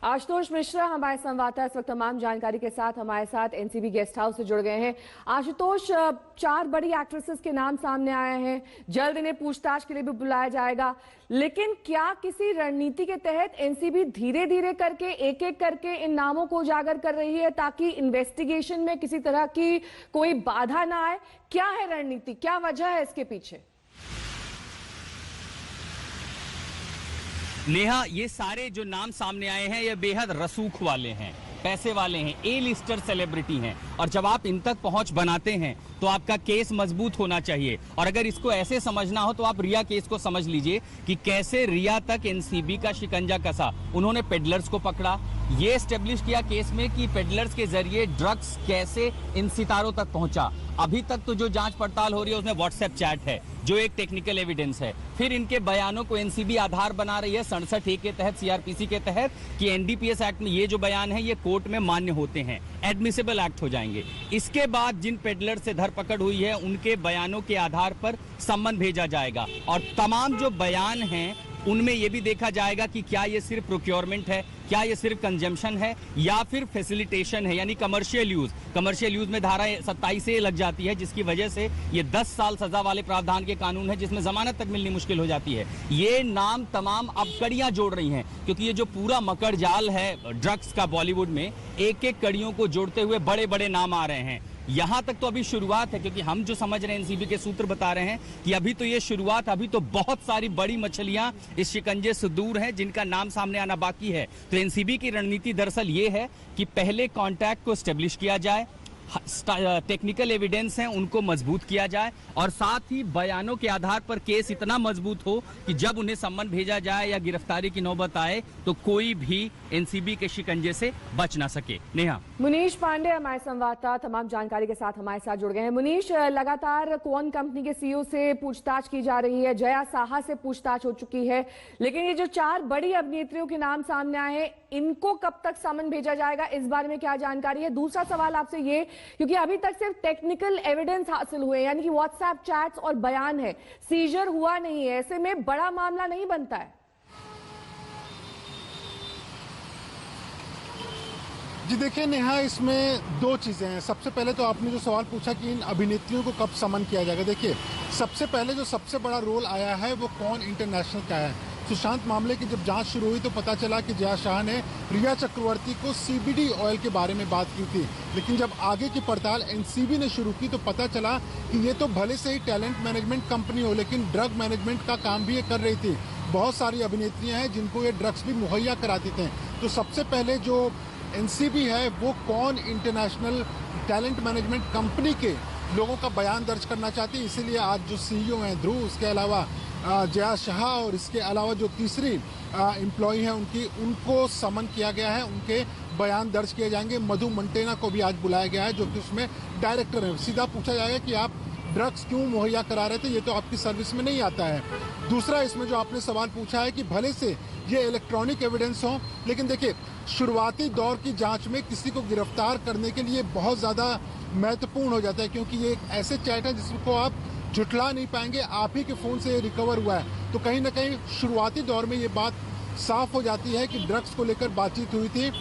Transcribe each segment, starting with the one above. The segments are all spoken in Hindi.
आशुतोष मिश्रा हमारे संवाददाता इस वक्त तमाम जानकारी के साथ हमारे साथ एनसीबी गेस्ट हाउस से जुड़ गए हैं। आशुतोष, 4 बड़ी एक्ट्रेसेस के नाम सामने आए हैं, जल्द इन्हें पूछताछ के लिए भी बुलाया जाएगा, लेकिन क्या किसी रणनीति के तहत एनसीबी धीरे धीरे करके एक एक करके इन नामों को उजागर कर रही है ताकि इन्वेस्टिगेशन में किसी तरह की कोई बाधा ना आए? क्या है रणनीति, क्या वजह है इसके पीछे? नेहा, ये सारे जो नाम सामने आए हैं ये बेहद रसूख वाले हैं, पैसे वाले हैं, ए लिस्टर सेलिब्रिटी हैं, और जब आप इन तक पहुंच बनाते हैं तो आपका केस मजबूत होना चाहिए। और अगर इसको ऐसे समझना हो तो आप रिया केस को समझ लीजिए कि कैसे रिया तक एनसीबी का शिकंजा कसा। उन्होंने पेडलर्स को पकड़ा, ये एस्टेब्लिश किया केस में कि पेडलर्स के जरिए ड्रग्स कैसे इन सितारों तक पहुंचा। अभी तक तो जो जांच पड़ताल हो रही है उसमें व्हाट्सएप चैट है जो एक टेक्निकल एविडेंस है। फिर इनके बयानों को एनसीबी आधार बना रही है 67A के तहत, सीआरपीसी के तहत, कि एनडीपीएस एक्ट में ये जो बयान है ये कोर्ट में मान्य होते हैं, एडमिसिबल एक्ट हो जाएंगे। इसके बाद जिन पेडलर से धरपकड़ हुई है उनके बयानों के आधार पर सम्मन भेजा जाएगा और तमाम जो बयान हैं उनमें यह भी देखा जाएगा कि क्या ये सिर्फ प्रोक्योरमेंट है, क्या ये सिर्फ कंजम्पशन है या फिर फैसिलिटेशन है, यानी कमर्शियल यूज। कमर्शियल यूज में धारा 27A लग जाती है जिसकी वजह से ये 10 साल सजा वाले प्रावधान के कानून है जिसमें जमानत तक मिलनी मुश्किल हो जाती है। ये नाम तमाम अब कड़ियां जोड़ रही हैं क्योंकि ये जो पूरा मकर जाल है ड्रग्स का बॉलीवुड में, एक एक कड़ियों को जोड़ते हुए बड़े बड़े नाम आ रहे हैं। यहां तक तो अभी शुरुआत है क्योंकि हम जो समझ रहे हैं, एनसीबी के सूत्र बता रहे हैं कि अभी तो ये शुरुआत, अभी तो बहुत सारी बड़ी मछलियां इस शिकंजे से दूर हैं जिनका नाम सामने आना बाकी है। तो एनसीबी की रणनीति दरअसल ये है कि पहले कॉन्टैक्ट को एस्टेब्लिश किया जाए, टेक्निकल एविडेंस हैं उनको मजबूत किया जाए और साथ ही बयानों के आधार पर केस इतना मजबूत हो कि जब उन्हें सम्मन भेजा जाए या गिरफ्तारी की नौबत आए तो कोई भी एनसीबी के शिकंजे से बच ना सके। नेहा, मुनीश पांडे हमारे संवाददाता तमाम जानकारी के साथ हमारे साथ जुड़ गए हैं। मुनीश, लगातार क्वान कंपनी के सीईओ से पूछताछ की जा रही है, जया साहा से पूछताछ हो चुकी है, लेकिन ये जो 4 बड़ी अभिनेत्रियों के नाम सामने आए हैं इनको कब तक सम्मन भेजा जाएगा, इस बारे में क्या जानकारी है? दूसरा सवाल आपसे ये, क्योंकि अभी तक सिर्फ टेक्निकल एविडेंस हासिल हुए, यानी कि व्हाट्सएप चैट्स और बयान है, सीजर हुआ नहीं है, ऐसे में बड़ा मामला नहीं बनता है। जी देखिए नेहा, इसमें 2 चीजें हैं। सबसे पहले तो आपने जो सवाल पूछा कि इन अभिनेत्रियों को कब समन किया जाएगा, देखिए सबसे पहले जो सबसे बड़ा रोल आया है वो कौन इंटरनेशनल का है। सुशांत मामले की जब जांच शुरू हुई तो पता चला कि जया शाह ने रिया चक्रवर्ती को सीबीडी ऑयल के बारे में बात की थी, लेकिन जब आगे की पड़ताल एनसीबी ने शुरू की तो पता चला कि ये तो भले से ही टैलेंट मैनेजमेंट कंपनी हो लेकिन ड्रग मैनेजमेंट का काम भी ये कर रही थी। बहुत सारी अभिनेत्रियां हैं जिनको ये ड्रग्स भी मुहैया कराते थे। तो सबसे पहले जो एनसीबी है वो कौन इंटरनेशनल टैलेंट मैनेजमेंट कंपनी के लोगों का बयान दर्ज करना चाहती है, इसीलिए आज जो सीईओ हैं ध्रुव, उसके अलावा जया शाह और इसके अलावा जो तीसरी एम्प्लॉय हैं उनको समन किया गया है, उनके बयान दर्ज किए जाएंगे। मधु मंटेना को भी आज बुलाया गया है जो कि उसमें डायरेक्टर है। सीधा पूछा जाएगा कि आप ड्रग्स क्यों मुहैया करा रहे थे, ये तो आपकी सर्विस में नहीं आता है। दूसरा, इसमें जो आपने सवाल पूछा है कि भले से ये इलेक्ट्रॉनिक एविडेंस हो, लेकिन देखिए शुरुआती दौर की जांच में किसी को गिरफ्तार करने के लिए बहुत ज़्यादा महत्वपूर्ण हो जाता है क्योंकि ये एक ऐसे चैट है जिसको आप झुठला नहीं पाएंगे, आप ही के फ़ोन से रिकवर हुआ है। तो कहीं ना कहीं शुरुआती दौर में ये बात साफ हो जाती है कि ड्रग्स को लेकर बातचीत हुई थी।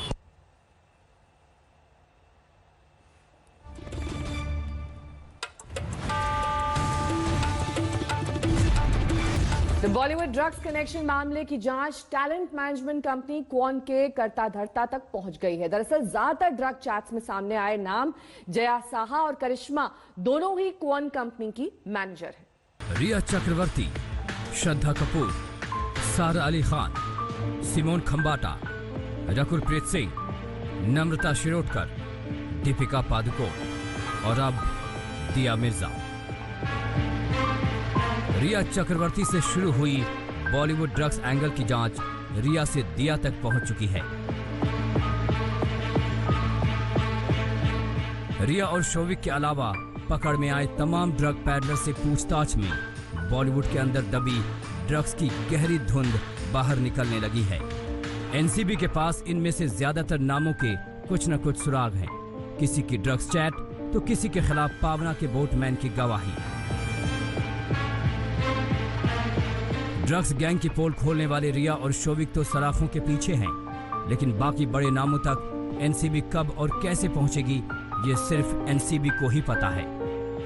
बॉलीवुड ड्रग्स कनेक्शन मामले की जांच टैलेंट मैनेजमेंट कंपनी क्वान के कर्ता धर्ता तक पहुंच गई है। दरअसल ज्यादातर ड्रग चैट्स में सामने आए नाम जया साहा और करिश्मा दोनों ही क्वान कंपनी की मैनेजर हैं। रिया चक्रवर्ती, श्रद्धा कपूर, सारा अली खान, सिमोन खंबाटा, रकुलप्रीत सिंह, नम्रता शिरोडकर, दीपिका पादुकोण और अब दिया मिर्जा। रिया चक्रवर्ती से शुरू हुई बॉलीवुड ड्रग्स एंगल की जांच रिया से दिया तक पहुंच चुकी है। रिया और शोविक के अलावा पकड़ में आए तमाम ड्रग पैडलर से पूछताछ में बॉलीवुड के अंदर दबी ड्रग्स की गहरी धुंध बाहर निकलने लगी है। एनसीबी के पास इनमें से ज्यादातर नामों के कुछ न कुछ सुराग हैं। किसी की ड्रग्स चैट तो किसी के खिलाफ पावना के बोटमैन की गवाही। ड्रग्स गैंग की पोल खोलने वाले रिया और शोविक तो सराफों के पीछे हैं। लेकिन बाकी बड़े नामों तक एनसीबी कब और कैसे पहुंचेगी, ये सिर्फ एनसीबी को ही पता है।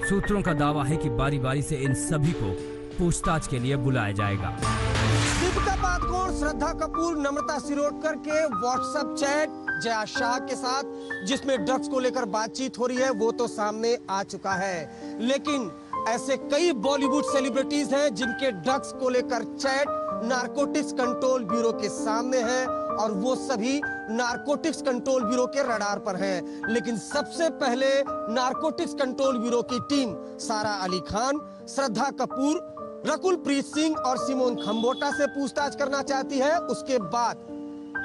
सूत्रों का दावा है कि बारी बारी से इन सभी को पूछताछ के लिए बुलाया जाएगा। दीपिका पादुकोण, श्रद्धा कपूर, नम्रता शिरोडकर के व्हाट्सएप चैट जया शाह के साथ जिसमें ड्रग्स को लेकर बातचीत हो रही है वो तो सामने आ चुका है, लेकिन ऐसे कई बॉलीवुड सेलिब्रिटीज हैं जिनके ड्रग्स को लेकर चैट नारकोटिक्स कंट्रोल ब्यूरो के सामने है और वो सभी नारकोटिक्स कंट्रोल ब्यूरो के रडार पर हैं। लेकिन सबसे पहले नारकोटिक्स कंट्रोल ब्यूरो की टीम सारा अली खान, श्रद्धा कपूर, रकुल प्रीत सिंह और सिमोन खंबोटा से पूछताछ करना चाहती है। उसके बाद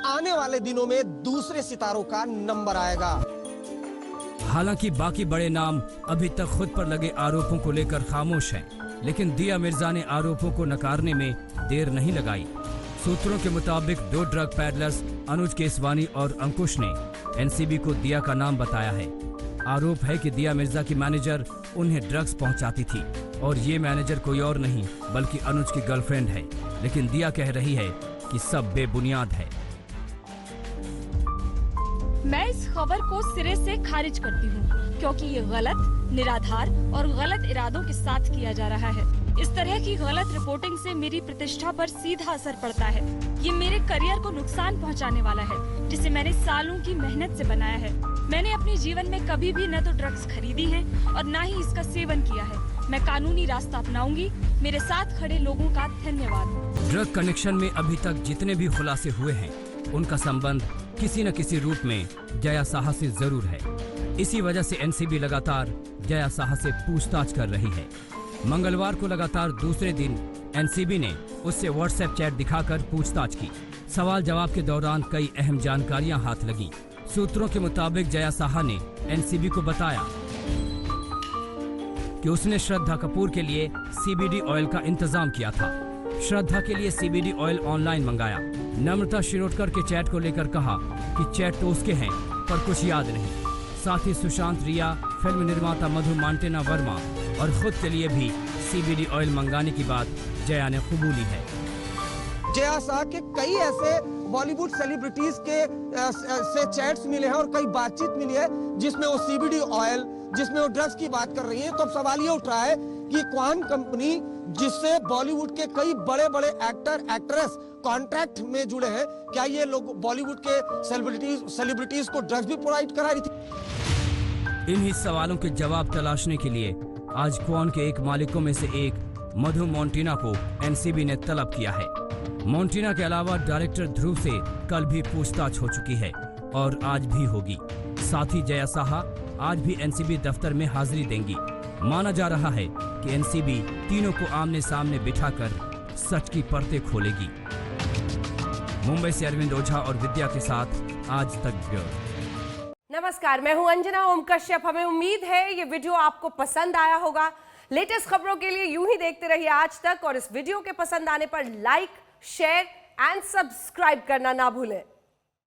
आने वाले दिनों में दूसरे सितारों का नंबर आएगा। हालांकि बाकी बड़े नाम अभी तक खुद पर लगे आरोपों को लेकर खामोश हैं, लेकिन दिया मिर्जा ने आरोपों को नकारने में देर नहीं लगाई। सूत्रों के मुताबिक 2 ड्रग पैडलर्स अनुज केसवानी और अंकुश ने एनसीबी को दिया का नाम बताया है। आरोप है कि दिया मिर्जा की मैनेजर उन्हें ड्रग्स पहुंचाती थी और ये मैनेजर कोई और नहीं बल्कि अनुज की गर्लफ्रेंड है, लेकिन दिया कह रही है कि सब बेबुनियाद है। मैं इस खबर को सिरे से खारिज करती हूँ क्योंकि ये गलत, निराधार और गलत इरादों के साथ किया जा रहा है। इस तरह की गलत रिपोर्टिंग से मेरी प्रतिष्ठा पर सीधा असर पड़ता है। ये मेरे करियर को नुकसान पहुँचाने वाला है जिसे मैंने सालों की मेहनत से बनाया है। मैंने अपने जीवन में कभी भी न तो ड्रग्स खरीदी है और न ही इसका सेवन किया है। मैं कानूनी रास्ता अपनाऊंगी। मेरे साथ खड़े लोगों का धन्यवाद। ड्रग कनेक्शन में अभी तक जितने भी खुलासे हुए हैं उनका संबंध किसी न किसी रूप में जया साहा से जरूर है। इसी वजह से एनसीबी लगातार जया साहा से पूछताछ कर रही है। मंगलवार को लगातार दूसरे दिन एनसीबी ने उससे व्हाट्सएप चैट दिखाकर पूछताछ की। सवाल जवाब के दौरान कई अहम जानकारियां हाथ लगी। सूत्रों के मुताबिक जया साहा ने एनसीबी को बताया कि उसने श्रद्धा कपूर के लिए सीबीडी ऑयल का इंतजाम किया था। श्रद्धा के लिए सीबीडी ऑयल ऑनलाइन मंगाया। नम्रता शिरोडकर के चैट को लेकर कहा कि चैट तो उसके हैं पर कुछ याद नहीं। साथ ही सुशांत, रिया, फिल्म निर्माता मधु मांटेना वर्मा और खुद के लिए भी सीबीडी ऑयल मंगाने की बात जया ने कबूली है। जया शाह के कई ऐसे बॉलीवुड सेलिब्रिटीज के से चैट्स मिले हैं और कई बातचीत मिली है जिसमें वो सीबीडी ऑयल, जिसमें वो ड्रग्स की बात कर रही है। तो अब सवाल ये उठ रहा है कि कौन कंपनी जिससे बॉलीवुड के कई बड़े बड़े एक्टर एक्ट्रेस कॉन्ट्रैक्ट में जुड़े हैं, क्या ये लोग बॉलीवुड के सेलिब्रिटीज को ड्रग्स भी प्रोवाइड करा रही थी? इन्हीं सवालों के जवाब तलाशने के लिए आज क्वान के एक मालिकों में से एक मधु मोंटेना को एनसीबी ने तलब किया है। मोंटेना के अलावा डायरेक्टर ध्रुव से कल भी पूछताछ हो चुकी है और आज भी होगी। साथ ही जया साहा आज भी एनसीबी दफ्तर में हाजिरी देंगी। माना जा रहा है कि एनसीबी तीनों को आमने सामने बिठाकर सच की परतें खोलेगी। मुंबई से अरविंद ओझा और विद्या के साथ आज तक ब्यूरो। नमस्कार, मैं हूं अंजना ओम कश्यप। हमें उम्मीद है ये वीडियो आपको पसंद आया होगा। लेटेस्ट खबरों के लिए यूं ही देखते रहिए आज तक और इस वीडियो के पसंद आने पर लाइक, शेयर एंड सब्सक्राइब करना ना भूलें।